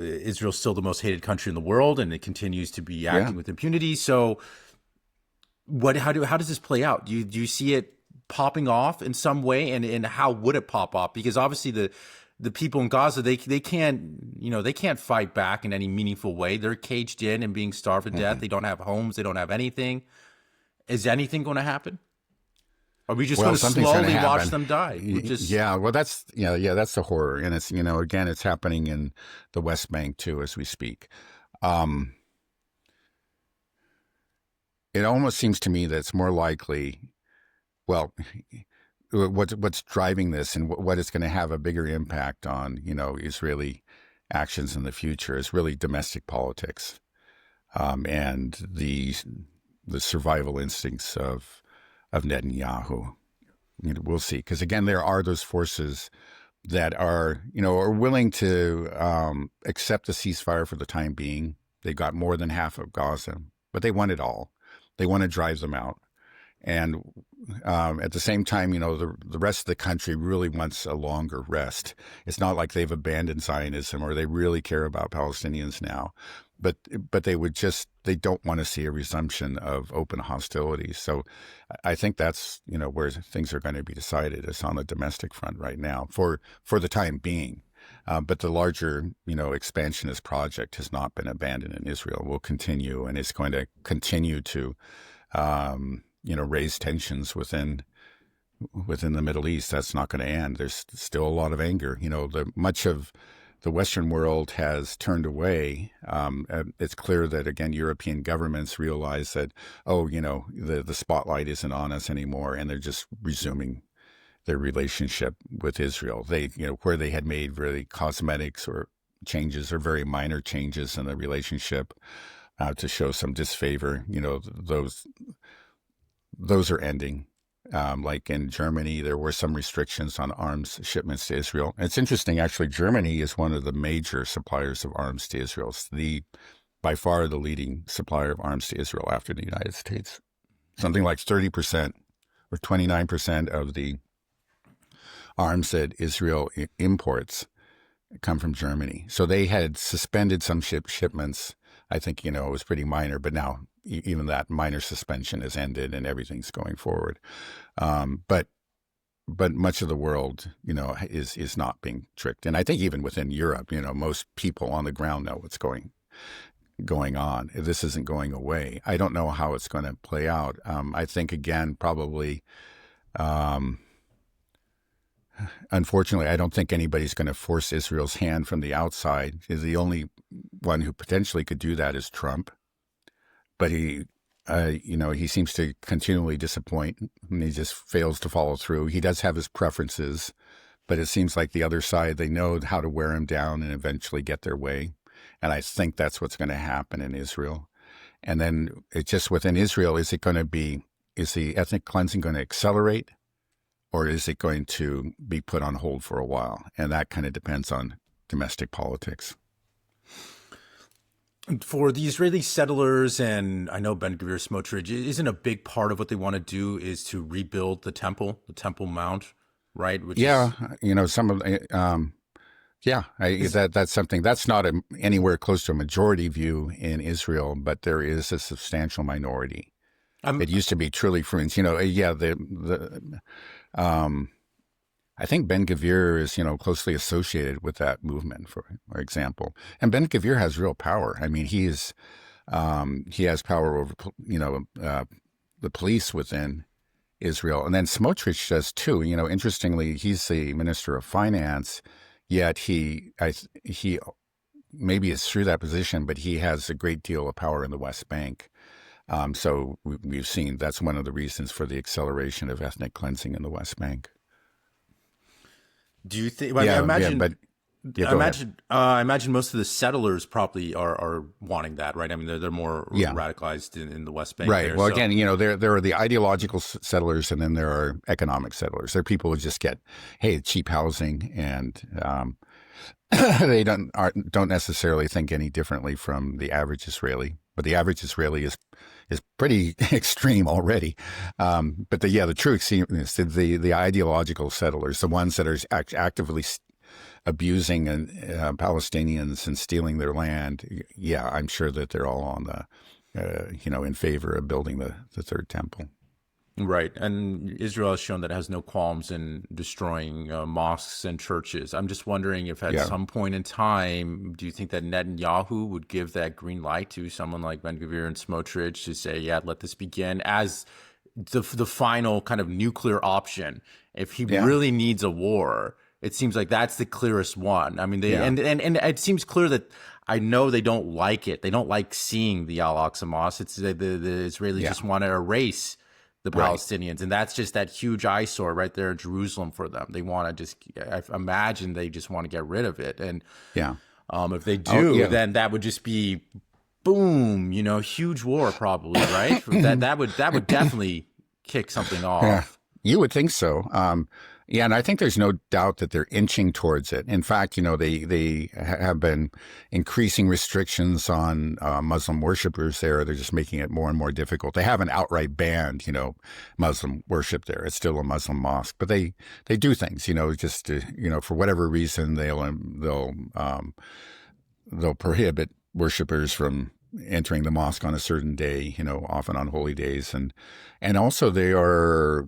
Israel's still the most hated country in the world, and it continues to be Yeah. acting with impunity. So, how does this play out? Do you see it popping off in some way, and how would it pop off? Because obviously the people in Gaza, they can't, they can't fight back in any meaningful way. They're caged in and being starved to death. Mhm. They don't have homes. They don't have anything. Is anything going to happen? Are we just Well, going to something's going to slowly watch happen. them die? Yeah, well, that's the horror, and it's again, it's happening in the West Bank too as we speak. Um, it almost seems to me that it's more likely. Well, what's driving this and what is going to have a bigger impact on Israeli actions in the future is really domestic politics, and the survival instincts of Netanyahu. We'll see, because again, there are those forces that are willing to accept the ceasefire for the time being. They got more than half of Gaza, but they want it all. They want to drive them out. And at the same time, the rest of the country really wants a longer rest. It's not like they've abandoned Zionism or they really care about Palestinians now, but they don't want to see a resumption of open hostilities. So I think that's where things are going to be decided, is on the domestic front right now for the time being. But the larger, expansionist project has not been abandoned in Israel. Will continue, and it's going to continue to raise tensions within the Middle East. That's not going to end. There's still a lot of anger. Much of the Western world has turned away. It's clear that, again, European governments realize that, the spotlight isn't on us anymore, and they're just resuming their relationship with Israel. They, where they had made really cosmetics or changes or very minor changes in the relationship to show some disfavor, those are ending. Like in Germany, there were some restrictions on arms shipments to Israel. It's interesting, actually. Germany is one of the major suppliers of arms to Israel. It's by far the leading supplier of arms to Israel after the United States. Something like 30% or 29% of the arms that Israel imports come from Germany. So they had suspended some shipments. I think, it was pretty minor, but now even that minor suspension has ended and everything's going forward. But much of the world, is not being tricked. And I think even within Europe, most people on the ground know what's going on. This isn't going away. I don't know how it's going to play out. I think, again, probably, unfortunately, I don't think anybody's going to force Israel's hand from the outside. The only one who potentially could do that is Trump. But he seems to continually disappoint, and he just fails to follow through. He does have his preferences, but it seems like the other side, they know how to wear him down and eventually get their way. And I think that's what's going to happen in Israel. And then it's just within Israel, is the ethnic cleansing going to accelerate, or is it going to be put on hold for a while? And that kind of depends on domestic politics. For the Israeli settlers, and I know Ben-Gvir and Smotrich, isn't a big part of what they want to do is to rebuild the Temple Mount, right? Some of that's something that's not anywhere close to a majority view in Israel, but there is a substantial minority. It used to be truly fringe. I think Ben-Gvir is, closely associated with that movement, for example. And Ben-Gvir has real power. I mean, he has power over, the police within Israel. And then Smotrich does too. Interestingly, he's the minister of finance, yet he maybe it's through that position, but he has a great deal of power in the West Bank. So we've seen that's one of the reasons for the acceleration of ethnic cleansing in the West Bank. Do you think? Well, I imagine most of the settlers probably are wanting that, right? I mean, they're more radicalized in the West Bank, right? there, Well, so. Again, there are the ideological settlers, and then there are economic settlers. There are people who just get cheap housing, and they don't necessarily think any differently from the average Israeli. But the average Israeli is pretty extreme already. But the true extremists, the ideological settlers, the ones that are actively abusing Palestinians and stealing their land, yeah, I'm sure that they're all on in favor of building the third temple. Right. And Israel has shown that it has no qualms in destroying mosques and churches. I'm just wondering if at some point in time, do you think that Netanyahu would give that green light to someone like Ben-Gvir and Smotrich to say, yeah, let this begin as the final kind of nuclear option? If he really needs a war, it seems like that's the clearest one. I mean, and it seems clear that I know they don't like it. They don't like seeing the Al-Aqsa Mosque. It's the Israelis just want to erase the Palestinians. And that's just that huge eyesore right there in Jerusalem for them. They want to I imagine they just want to get rid of it. And if they do, then that would just be boom, huge war probably, right? that would definitely kick something off. Yeah, you would think so. And I think there's no doubt that they're inching towards it. In fact, they have been increasing restrictions on Muslim worshipers there. They're just making it more and more difficult. They haven't outright banned, Muslim worship there. It's still a Muslim mosque, but they do things, just to, for whatever reason, they'll prohibit worshipers from entering the mosque on a certain day, often on holy days, and also they are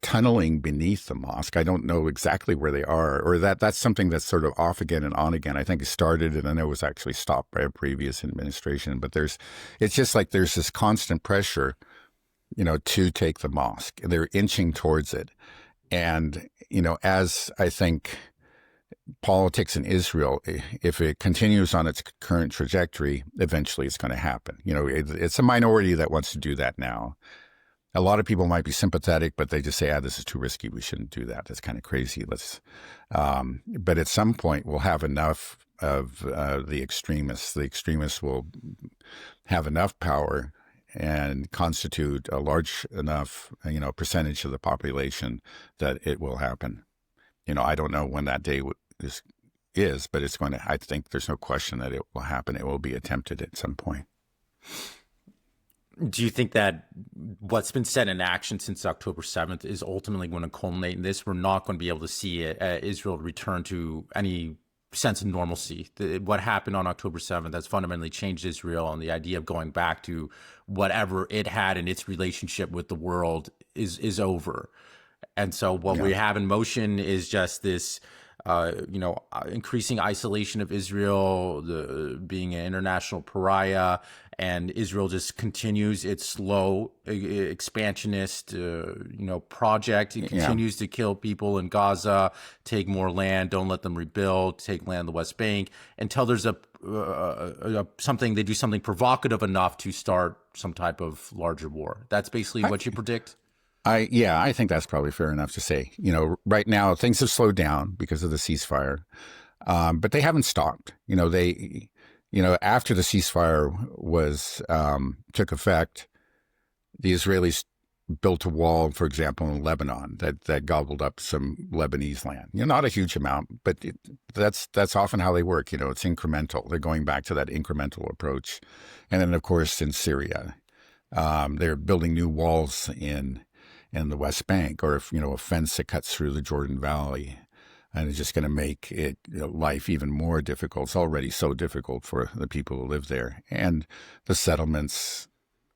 tunneling beneath the mosque. I don't know exactly where they are, or that's something that's sort of off again and on again. I think it started and then it was actually stopped by a previous administration. But it's just like there's this constant pressure, to take the mosque. They're inching towards it. And, as I think politics in Israel, if it continues on its current trajectory, eventually it's going to happen. It's a minority that wants to do that now. A lot of people might be sympathetic, but they just say, this is too risky. We shouldn't do that. That's kind of crazy. But at some point, we'll have enough of the extremists. The extremists will have enough power and constitute a large enough, percentage of the population that it will happen. I don't know when that day is, but it's going to. I think there's no question that it will happen. It will be attempted at some point. Do you think that what's been set in action since October 7th is ultimately going to culminate in this? We're not going to be able to see Israel return to any sense of normalcy. What happened on October 7th has fundamentally changed Israel, and the idea of going back to whatever it had in its relationship with the world is over. And so what we have in motion is just this increasing isolation of Israel, being an international pariah, and Israel just continues its slow expansionist, project. It continues to kill people in Gaza, take more land, don't let them rebuild, take land in the West Bank until there's they do something provocative enough to start some type of larger war. That's basically what you predict. I think that's probably fair enough to say. Right now things have slowed down because of the ceasefire, but they haven't stopped. After the ceasefire took effect, the Israelis built a wall, for example, in Lebanon that gobbled up some Lebanese land. Not a huge amount, but that's often how they work. It's incremental. They're going back to that incremental approach, and then of course in Syria, they're building new walls in the West Bank, or a fence that cuts through the Jordan Valley, and it's just going to make it life even more difficult. It's already so difficult for the people who live there, and the settlements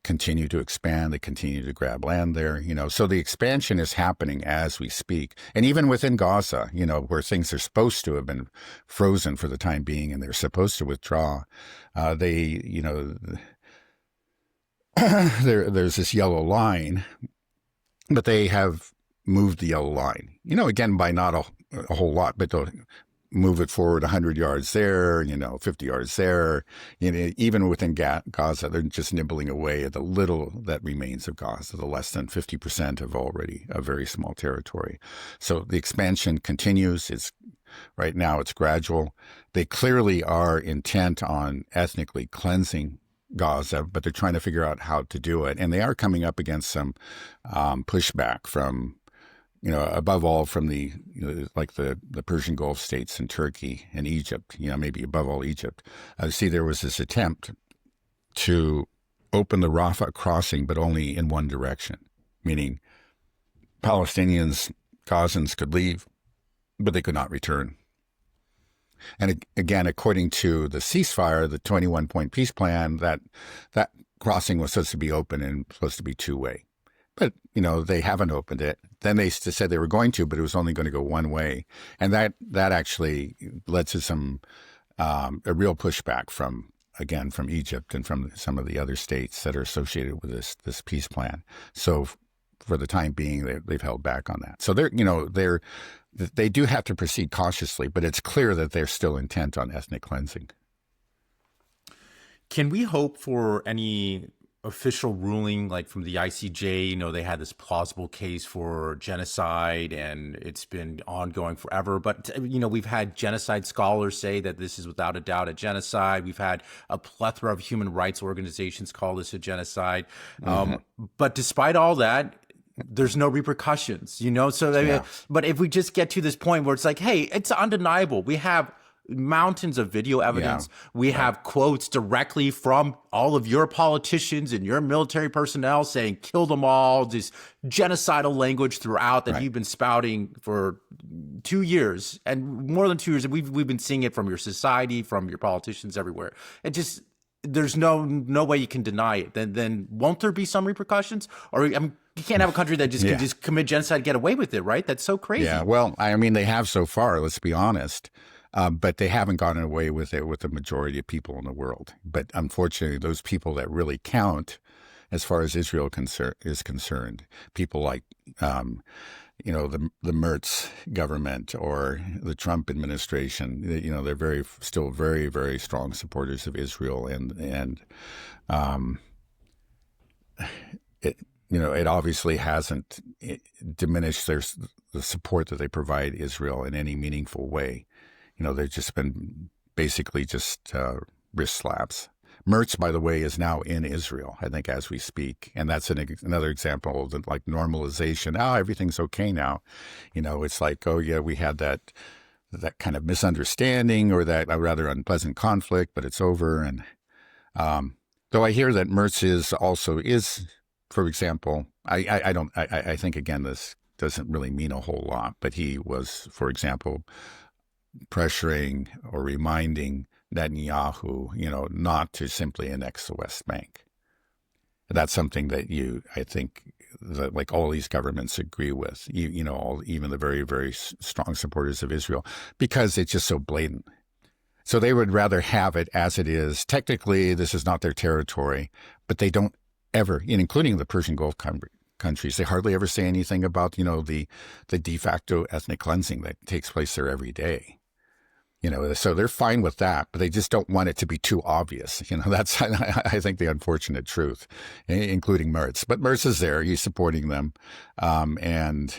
continue to expand. They continue to grab land there, So the expansion is happening as we speak, and even within Gaza, where things are supposed to have been frozen for the time being, and they're supposed to withdraw, there's this yellow line. But they have moved the yellow line, again, by not a whole lot, but they'll move it forward 100 yards there, 50 yards there. Even within Gaza, they're just nibbling away at the little that remains of Gaza, the less than 50% of already a very small territory. So the expansion continues. Right now it's gradual. They clearly are intent on ethnically cleansing Gaza, but they're trying to figure out how to do it. And they are coming up against some pushback from, above all from the Persian Gulf states and Turkey and Egypt, maybe above all Egypt. See, there was this attempt to open the Rafah crossing, but only in one direction, meaning Palestinians, Gazans could leave but they could not return. And again, according to the ceasefire, the 21-point peace plan, that crossing was supposed to be open and supposed to be two-way. But, they haven't opened it. Then they said they were going to, but it was only going to go one way. And that actually led to some a real pushback from Egypt and from some of the other states that are associated with this peace plan. So for the time being, they've held back on that. So they do have to proceed cautiously, but it's clear that they're still intent on ethnic cleansing. Can we hope for any official ruling, like from the ICJ? They had this plausible case for genocide, and it's been ongoing forever. But, we've had genocide scholars say that this is without a doubt a genocide. We've had a plethora of human rights organizations call this a genocide. But despite all that, there's no repercussions, So, but if we just get to this point where it's like, hey, it's undeniable. We have mountains of video evidence. We have quotes directly from all of your politicians and your military personnel saying, kill them all, this genocidal language throughout that you've been spouting for 2 years and more than 2 years. And we've been seeing it from your society, from your politicians everywhere. It just, there's no way you can deny it. Then won't there be some repercussions? Or you can't have a country that just can just commit genocide and get away with it, right? That's so crazy. Yeah, well, they have so far, let's be honest. But they haven't gotten away with it with the majority of people in the world. But unfortunately, those people that really count, as far as Israel is concerned, people like, the Merz government or the Trump administration, they're still very, very strong supporters of Israel, and it obviously hasn't diminished the support that they provide Israel in any meaningful way. They've just been basically just wrist slaps. Merz, by the way, is now in Israel, I think, as we speak. And that's another example of like normalization. Everything's okay now. It's like, oh, yeah, we had that kind of misunderstanding or that rather unpleasant conflict, but it's over. And though I hear that Merz is, for example, I think, again, this doesn't really mean a whole lot, but he was, for example, pressuring or reminding Netanyahu, not to simply annex the West Bank. That's something that I think that like all these governments agree with, even the very, very strong supporters of Israel, because it's just so blatant. So they would rather have it as it is. Technically, this is not their territory, but they don't ever, including the Persian Gulf countries, they hardly ever say anything about, the de facto ethnic cleansing that takes place there every day. So they're fine with that, but they just don't want it to be too obvious. That's, I think, the unfortunate truth, including Merz. But Merz is there. He's supporting them. And,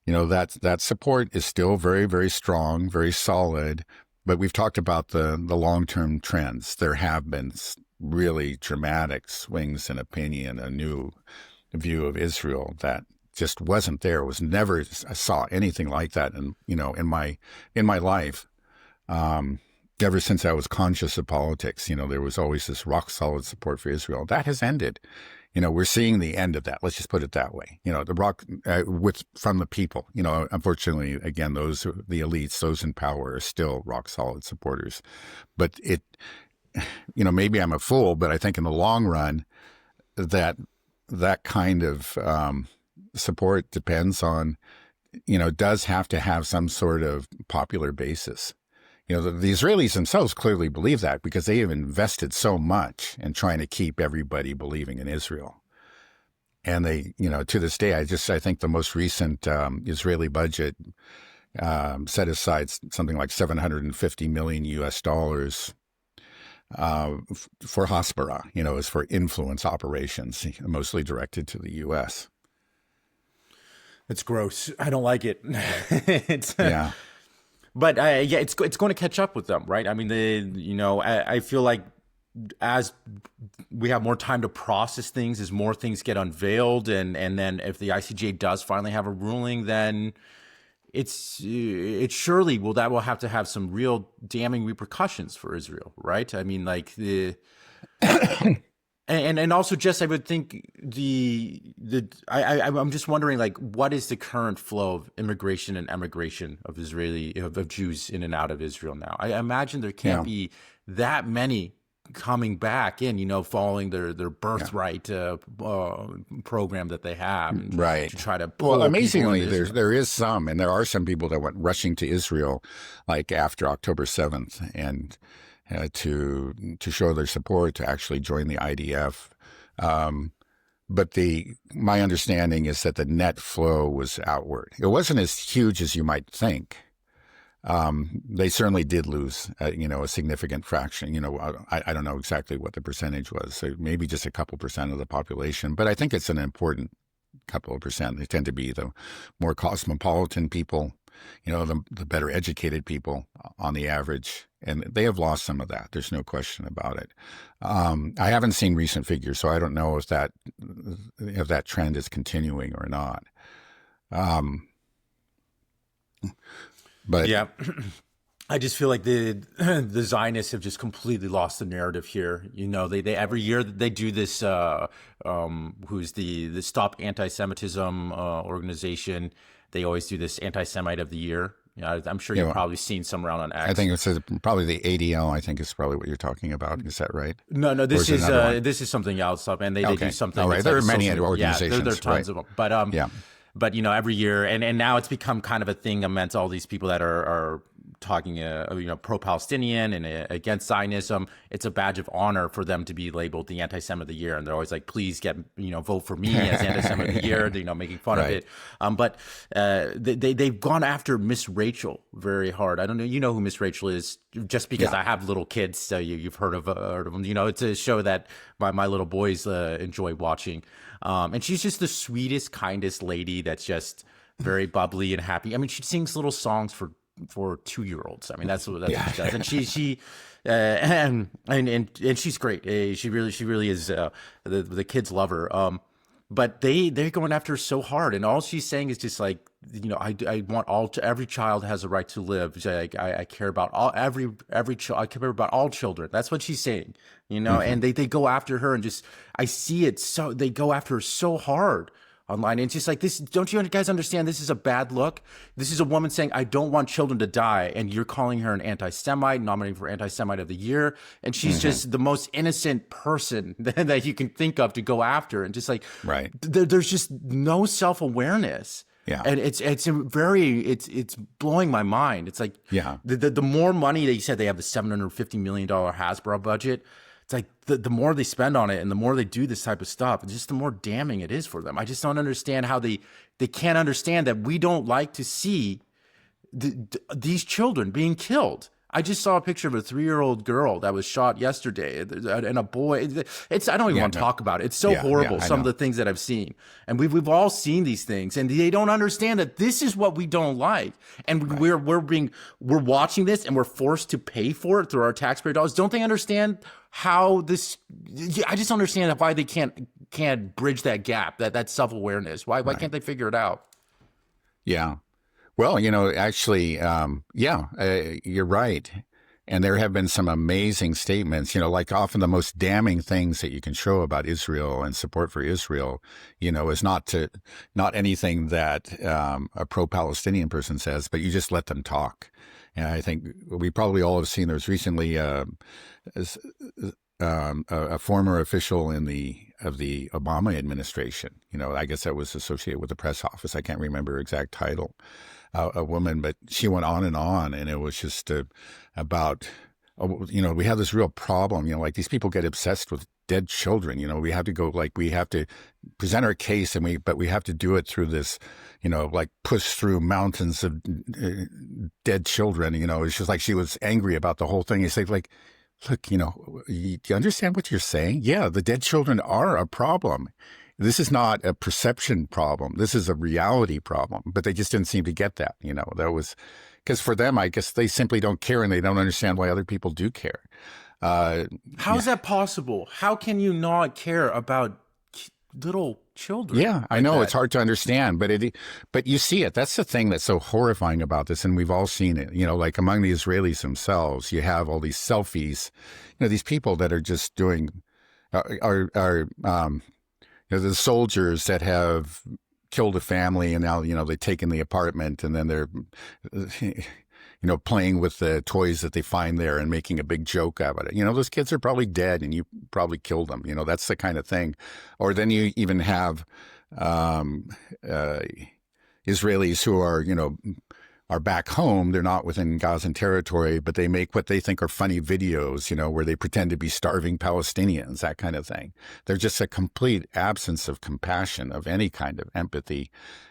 that support is still very, very strong, very solid. But we've talked about the long-term trends. There have been really dramatic swings in opinion, a new view of Israel that just wasn't there. Was never, I saw anything like that in my life. Ever since I was conscious of politics, there was always this rock solid support for Israel. That has ended. We're seeing the end of that. Let's just put it that way. From the people. Unfortunately, again, the elites, those in power, are still rock solid supporters. But maybe I'm a fool, but I think in the long run, that kind of support depends on, does have to have some sort of popular basis. The Israelis themselves clearly believe that because they have invested so much in trying to keep everybody believing in Israel. And they, to this day, I think the most recent Israeli budget set aside something like $750 million for Hasbara, is for influence operations, mostly directed to the U.S. It's gross. I don't like it. Yeah. But it's going to catch up with them, right? I mean, I feel like as we have more time to process things, as more things get unveiled, and then if the ICJ does finally have a ruling, then it surely will have to have some real damning repercussions for Israel, right? I mean, like And also, just I would think I'm just wondering, like, what is the current flow of immigration and emigration of of Jews in and out of Israel now? I imagine there can't be that many coming back in, following their birthright program that they have, right? To try to pull amazingly, there is some, and there are some people that went rushing to Israel, like after October 7th, and to show their support, to actually join the IDF. But my understanding is that the net flow was outward. It wasn't as huge as you might think. They certainly did lose, a significant fraction. I don't know exactly what the percentage was. So maybe just a couple percent of the population, but I think it's an important couple of percent. They tend to be the more cosmopolitan people, the better educated people on the average, and they have lost some of that. There's no question about it. I haven't seen recent figures, so I don't know if that trend is continuing or not. But yeah, I just feel like the Zionists have just completely lost the narrative here. They every year they do this. Who's the Stop Anti-Semitism organization? They always do this Anti-Semite of the Year. I'm sure you've probably seen some around on X. I think it's probably the ADL. I think is probably what you're talking about. Is that right? No. This is something else, and they do something. All right. There are many organizations. Yeah, there are tons of them. But But every year, and now it's become kind of a thing amongst all these people that are talking, pro-Palestinian and against Zionism. It's a badge of honor for them to be labeled the anti-Semite of the year, and they're always like, "Please vote for me as anti-Semite of the year." Making fun of it. But they've gone after Miss Rachel very hard. I don't know, who Miss Rachel is, just because I have little kids, so you've heard of them. It's a show that my little boys enjoy watching. And she's just the sweetest, kindest lady that's just very bubbly and happy. I mean, she sings little songs for 2-year-olds. I mean, that's what she does. And she and she's great. She really is. The kids love her. But they're going after her so hard, and all she's saying is just like, I want every child has a right to live. I care about every child. I care about all children. That's what she's saying, and they go after her, and just, I see it. So they go after her so hard online. And it's just like, this, don't you guys understand? This is a bad look. This is a woman saying, I don't want children to die. And you're calling her an anti-Semite, nominating for anti-Semite of the year. And she's just the most innocent person that you can think of to go after. And just like, there's just no self-awareness. Yeah. And it's blowing my mind. It's like, the more money, they said they have the $750 million Hasbara budget. It's like the more they spend on it and the more they do this type of stuff, it's just the more damning it is for them. I just don't understand how they can't understand that we don't like to see these children being killed. I just saw a picture of a 3-year-old girl that was shot yesterday, and a boy. I don't even want to talk about it. It's so horrible. Some of the things that I've seen, and we've all seen these things, and they don't understand that this is what we don't like, and we're watching this, and we're forced to pay for it through our taxpayer dollars. Don't they understand how this? I just don't understand why they can't bridge that gap, that self-awareness. Why can't they figure it out? Yeah. Well, actually, you're right. And there have been some amazing statements, like often the most damning things that you can show about Israel and support for Israel, is not anything that a pro-Palestinian person says, but you just let them talk. And I think we probably all have seen, there's recently a former official of the Obama administration, I guess that was associated with the press office. I can't remember her exact title. A woman, but she went on, and it was just about, we have this real problem, like these people get obsessed with dead children. We have to we have to present our case, but we have to do it through this, push through mountains of dead children. It's just like she was angry about the whole thing. It's like, look, do you understand what you're saying? Yeah, the dead children are a problem. This is not a perception problem. This is a reality problem. But they just didn't seem to get that. That was because for them, I guess they simply don't care, and they don't understand why other people do care. How is that possible? How can you not care about little children? Yeah, I know it's hard to understand, but you see it. That's the thing that's so horrifying about this, and we've all seen it. Like among the Israelis themselves, you have all these selfies. These people that are just doing. are the soldiers that have killed a family and now, they've taken the apartment and then they're, playing with the toys that they find there and making a big joke out of it. Those kids are probably dead and you probably killed them. That's the kind of thing. Or then you even have Israelis who are back home. They're not within Gazan territory, but they make what they think are funny videos, where they pretend to be starving Palestinians, that kind of thing. There's just a complete absence of compassion, of any kind of empathy.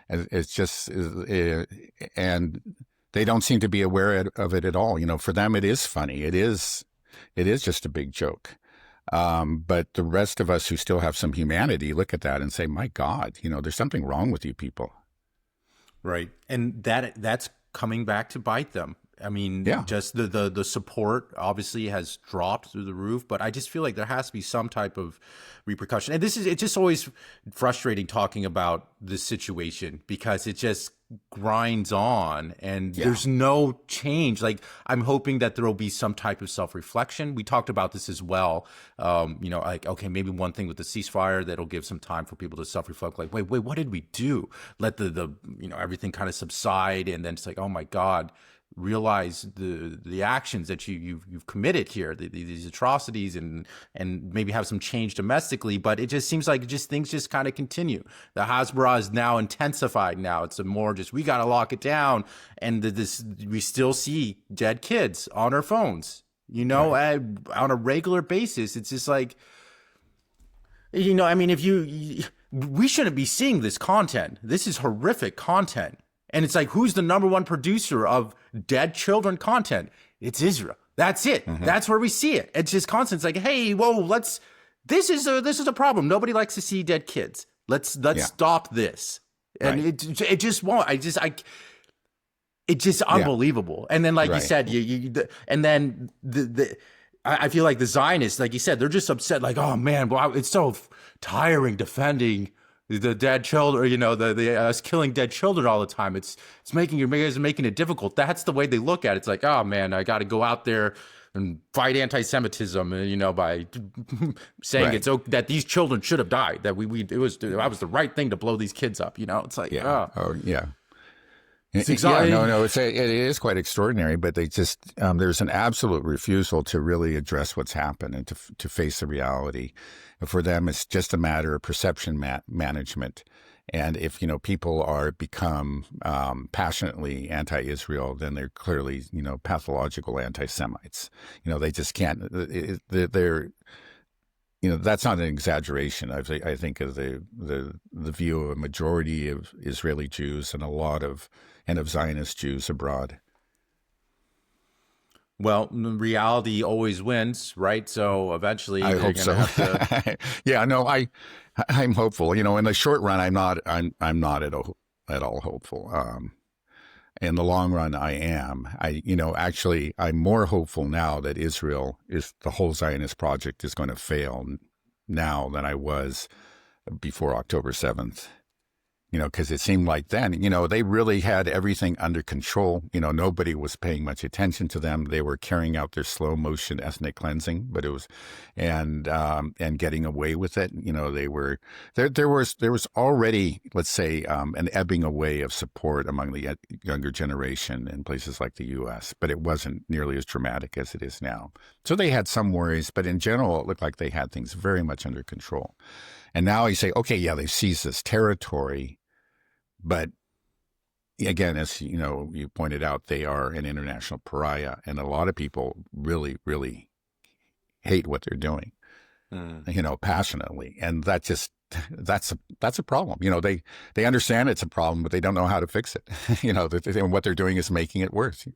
It's just, and they don't seem to be aware of it at all. For them, it is funny. It is just a big joke. But the rest of us who still have some humanity look at that and say, my God, there's something wrong with you people. Right. And that's coming back to bite them. I mean, just the support obviously has dropped through the roof, but I just feel like there has to be some type of repercussion. And it's just always frustrating talking about this situation because it just grinds on and there's no change. Like, I'm hoping that there will be some type of self-reflection. We talked about this as well. Like, okay, maybe one thing with the ceasefire that'll give some time for people to self-reflect. Like, wait, what did we do? Let the everything kind of subside, and then it's like, oh my God, realize the actions that you've committed here, these atrocities, and maybe have some change domestically. But it just seems like things just kind of continue. The Hasbara is now intensified. Now it's a more just, we got to lock it down, and we still see dead kids on our phones, right, on a regular basis. It's just like, I mean, we shouldn't be seeing this content. This is horrific content. And it's like, who's the number one producer of dead children content? It's Israel. That's it. Mm-hmm. That's where we see it. It's just constant. It's like, hey, whoa, this is a problem. Nobody likes to see dead kids. Let's stop this. And right, it just won't. It's just unbelievable. And then, like you said, and then I feel like the Zionists, like you said, they're just upset. Like, oh man, wow, it's so tiring defending the dead children, us killing dead children all the time. It's making it difficult. That's the way they look at it. It's like, oh man, I got to go out there and fight anti-Semitism, by saying it's okay that these children should have died. That that was the right thing to blow these kids up. It's like, It's exciting. It is quite extraordinary, but they just there's an absolute refusal to really address what's happened and to face the reality. For them, it's just a matter of perception management. And if people are become passionately anti-Israel, then they're clearly pathological anti-Semites. They just can't. They're that's not an exaggeration. I think of the view of a majority of Israeli Jews and of Zionist Jews abroad. Well, reality always wins, right? So eventually, I hope so. Have to... I'm hopeful. In the short run, I'm not at all hopeful. In the long run, I am. Actually, I'm more hopeful now that the whole Zionist project is going to fail now than I was before October 7th. Because it seemed like then, they really had everything under control. Nobody was paying much attention to them. They were carrying out their slow motion ethnic cleansing, but it was, and getting away with it. There was already, let's say, an ebbing away of support among the younger generation in places like the U.S., but it wasn't nearly as dramatic as it is now. So they had some worries, but in general, it looked like they had things very much under control. And now you say, okay, they've seized this territory. But again, as you pointed out, they are an international pariah, and a lot of people really, really hate what they're doing, passionately, and that's a problem. They understand it's a problem, but they don't know how to fix it. And what they're doing is making it worse.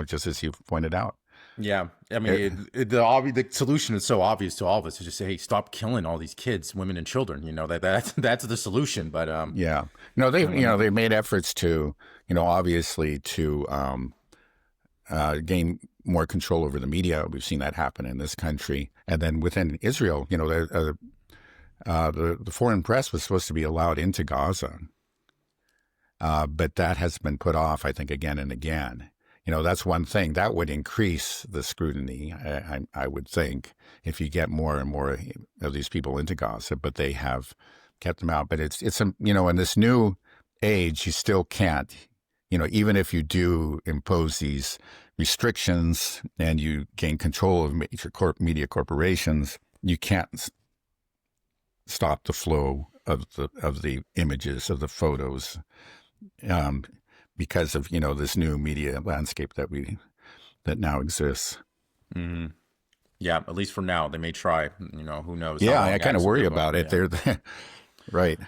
Just as you've pointed out. Yeah, I mean, the solution is so obvious to all of us to just say, "Hey, stop killing all these kids, women, and children." That's the solution. But they made efforts to, obviously to gain more control over the media. We've seen that happen in this country, and then within Israel, the foreign press was supposed to be allowed into Gaza, but that has been put off, I think, again and again. that's one thing that would increase the scrutiny. I would think, if you get more and more of these people into Gaza, but they have kept them out. But it's in this new age, you still can't, even if you do impose these restrictions and you gain control of major media corporations, you can't stop the flow of the images, of the photos, because of this new media landscape that now exists. Mm-hmm. Yeah, at least for now, they may try. Who knows? Yeah, I kind of worry about it. Yeah. They're right.